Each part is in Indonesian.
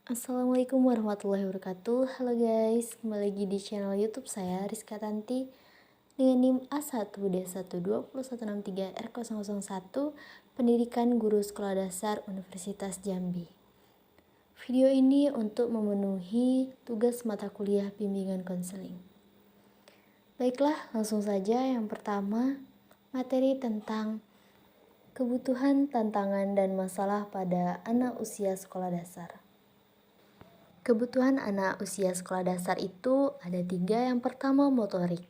Assalamualaikum warahmatullahi wabarakatuh. Halo guys, kembali lagi di channel YouTube saya Rizka Tanti dengan NIM A1D1201163R001 Pendidikan Guru Sekolah Dasar Universitas Jambi. Video ini untuk memenuhi tugas mata kuliah bimbingan konseling. Baiklah, langsung saja. Yang pertama, materi tentang kebutuhan, tantangan, dan masalah pada anak usia sekolah dasar. Kebutuhan anak usia sekolah dasar itu ada 3. Yang pertama, motorik.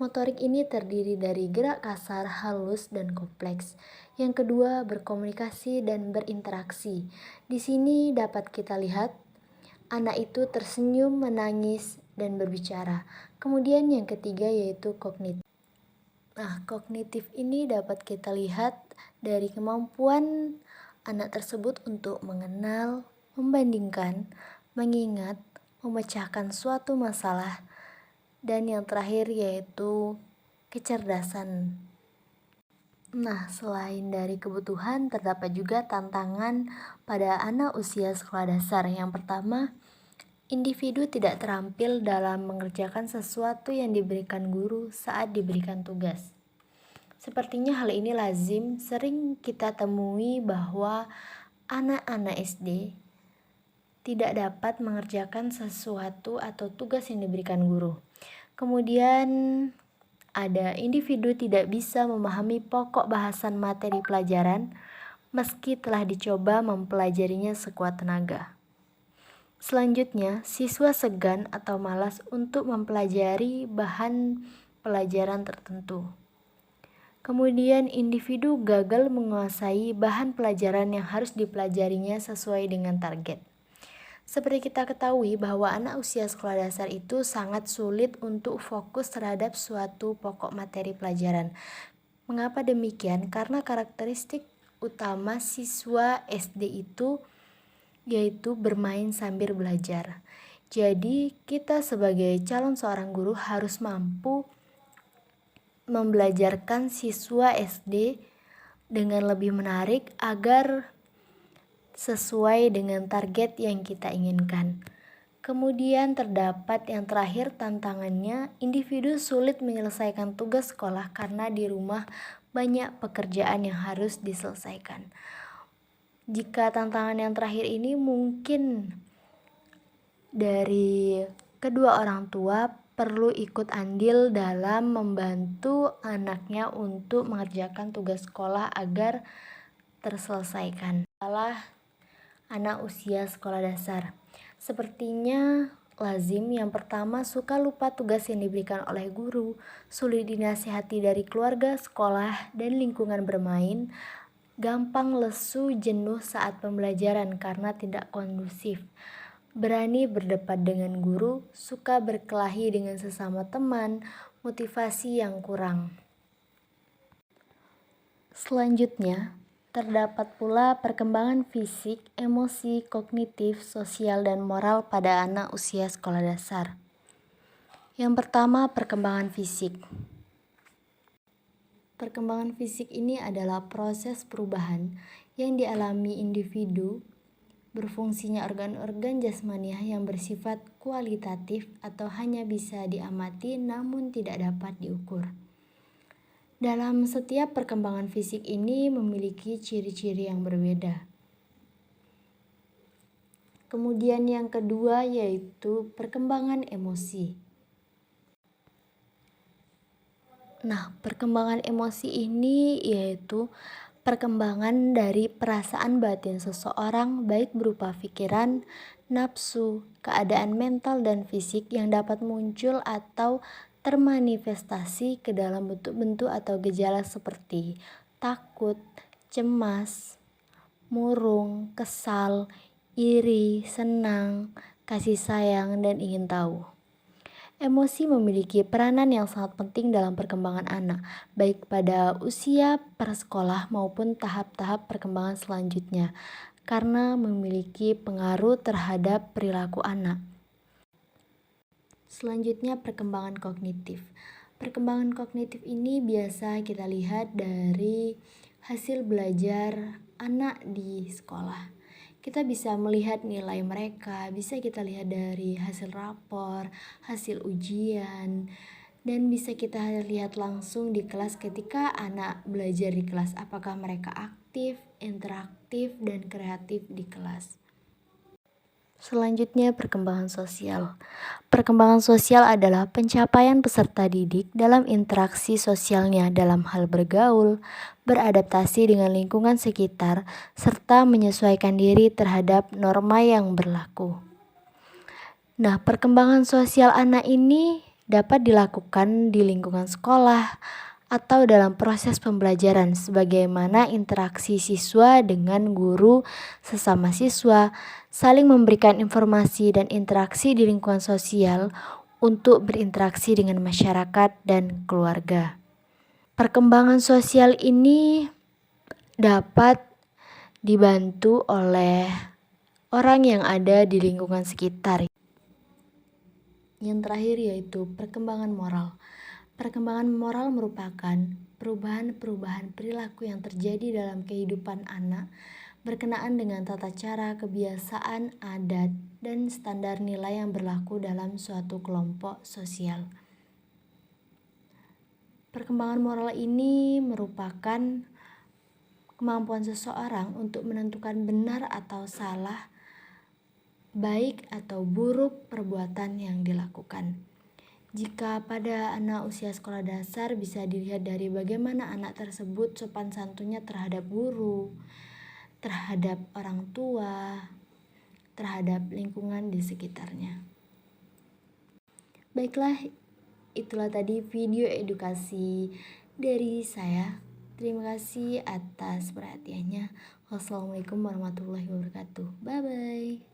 Motorik ini terdiri dari gerak kasar, halus, dan kompleks. Yang kedua, berkomunikasi dan berinteraksi. Di sini dapat kita lihat anak itu tersenyum, menangis, dan berbicara. Kemudian yang ketiga yaitu kognitif. Kognitif ini dapat kita lihat dari kemampuan anak tersebut untuk mengenal, membandingkan, mengingat, memecahkan suatu masalah, dan yang terakhir yaitu kecerdasan. Selain dari kebutuhan, terdapat juga tantangan pada anak usia sekolah dasar. Yang pertama, individu tidak terampil dalam mengerjakan sesuatu yang diberikan guru saat diberikan tugas. Sepertinya hal ini lazim sering kita temui bahwa anak-anak SD tidak dapat mengerjakan sesuatu atau tugas yang diberikan guru. Kemudian ada individu tidak bisa memahami pokok bahasan materi pelajaran meski telah dicoba mempelajarinya sekuat tenaga. Selanjutnya, siswa segan atau malas untuk mempelajari bahan pelajaran tertentu. Kemudian individu gagal menguasai bahan pelajaran yang harus dipelajarinya sesuai dengan target. Seperti kita ketahui bahwa anak usia sekolah dasar itu sangat sulit untuk fokus terhadap suatu pokok materi pelajaran. Mengapa demikian? Karena karakteristik utama siswa SD itu yaitu bermain sambil belajar. Jadi kita sebagai calon seorang guru harus mampu membelajarkan siswa SD dengan lebih menarik agar sesuai dengan target yang kita inginkan. Kemudian terdapat yang terakhir, tantangannya individu sulit menyelesaikan tugas sekolah karena di rumah banyak pekerjaan yang harus diselesaikan. Jika tantangan yang terakhir ini mungkin dari kedua orang tua perlu ikut andil dalam membantu anaknya untuk mengerjakan tugas sekolah agar terselesaikan. Salah anak usia sekolah dasar. Sepertinya lazim yang pertama suka lupa tugas yang diberikan oleh guru, sulit dinasihati dari keluarga, sekolah, dan lingkungan bermain, gampang lesu, jenuh saat pembelajaran karena tidak kondusif, berani berdebat dengan guru, suka berkelahi dengan sesama teman, motivasi yang kurang. Selanjutnya, terdapat pula perkembangan fisik, emosi, kognitif, sosial, dan moral pada anak usia sekolah dasar. Yang pertama, perkembangan fisik. Perkembangan fisik ini adalah proses perubahan yang dialami individu berfungsinya organ-organ jasmaniah yang bersifat kualitatif atau hanya bisa diamati namun tidak dapat diukur. Dalam setiap perkembangan fisik ini memiliki ciri-ciri yang berbeda. Kemudian yang kedua yaitu perkembangan emosi. Perkembangan emosi ini yaitu perkembangan dari perasaan batin seseorang baik berupa pikiran, nafsu, keadaan mental dan fisik yang dapat muncul atau termanifestasi ke dalam bentuk-bentuk atau gejala seperti takut, cemas, murung, kesal, iri, senang, kasih sayang, dan ingin tahu. Emosi memiliki peranan yang sangat penting dalam perkembangan anak, baik pada usia prasekolah maupun tahap-tahap perkembangan selanjutnya, karena memiliki pengaruh terhadap perilaku anak. Selanjutnya, perkembangan kognitif. Perkembangan kognitif ini biasa kita lihat dari hasil belajar anak di sekolah. kita bisa melihat nilai mereka, bisa kita lihat dari hasil rapor, hasil ujian, dan bisa kita lihat langsung di kelas ketika anak belajar di kelas, apakah mereka aktif, interaktif, dan kreatif di kelas. Selanjutnya, perkembangan sosial. Perkembangan sosial adalah pencapaian peserta didik dalam interaksi sosialnya dalam hal bergaul, beradaptasi dengan lingkungan sekitar, serta menyesuaikan diri terhadap norma yang berlaku. Nah, perkembangan sosial anak ini dapat dilakukan di lingkungan sekolah atau dalam proses pembelajaran, sebagaimana interaksi siswa dengan guru, sesama siswa, saling memberikan informasi dan interaksi di lingkungan sosial untuk berinteraksi dengan masyarakat dan keluarga. Perkembangan sosial ini dapat dibantu oleh orang yang ada di lingkungan sekitar. Yang terakhir yaitu perkembangan moral. Perkembangan moral merupakan perubahan-perubahan perilaku yang terjadi dalam kehidupan anak berkenaan dengan tata cara, kebiasaan, adat, dan standar nilai yang berlaku dalam suatu kelompok sosial. Perkembangan moral ini merupakan kemampuan seseorang untuk menentukan benar atau salah, baik atau buruk perbuatan yang dilakukan. Jika pada anak usia sekolah dasar bisa dilihat dari bagaimana anak tersebut sopan santunnya terhadap guru, terhadap orang tua, terhadap lingkungan di sekitarnya. Baiklah, itulah tadi video edukasi dari saya. Terima kasih atas perhatiannya. Wassalamualaikum warahmatullahi wabarakatuh. Bye-bye.